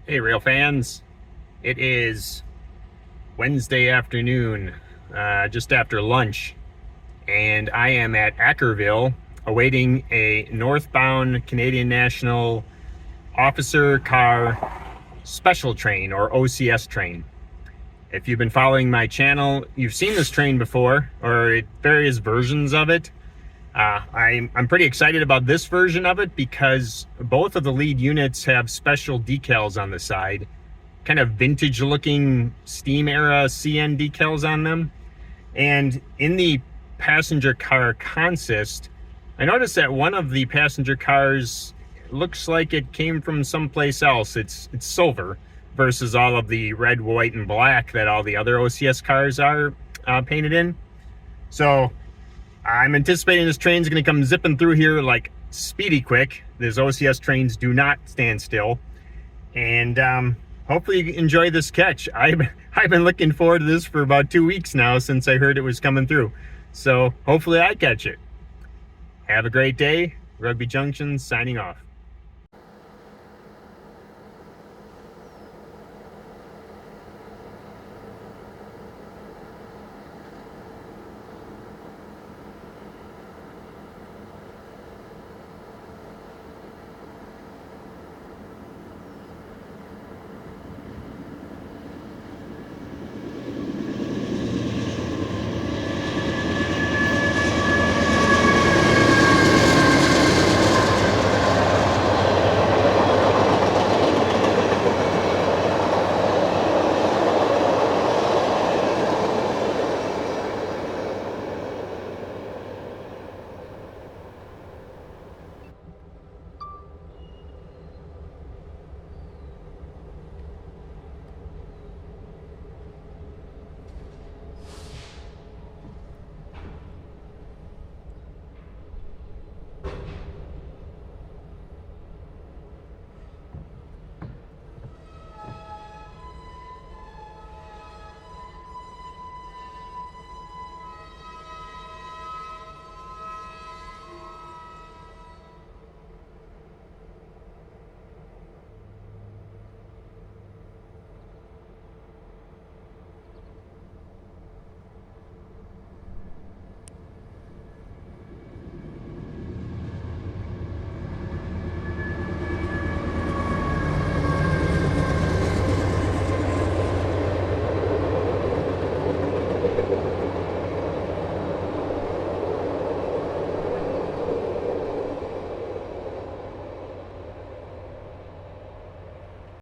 Hey, rail fans. It is Wednesday afternoon, just after lunch, and I am at Ackerville awaiting a northbound Canadian National Officer Car Special Train, or OCS train. If you've been following my channel, you've seen this train before, or various versions of it. I'm pretty excited about this version of it because both of the lead units have special decals on the side, kind of vintage looking steam era CN decals on them. And in the passenger car consist, I noticed that one of the passenger cars looks like it came from someplace else. It's silver versus all of the red, white, and black that all the other OCS cars are painted in. So I'm anticipating this train's going to come zipping through here like speedy quick. These OCS trains do not stand still. And hopefully you enjoy this catch. I've been looking forward to this for about 2 weeks now since I heard it was coming through. So hopefully I catch it. Have a great day. Rugby Junction signing off.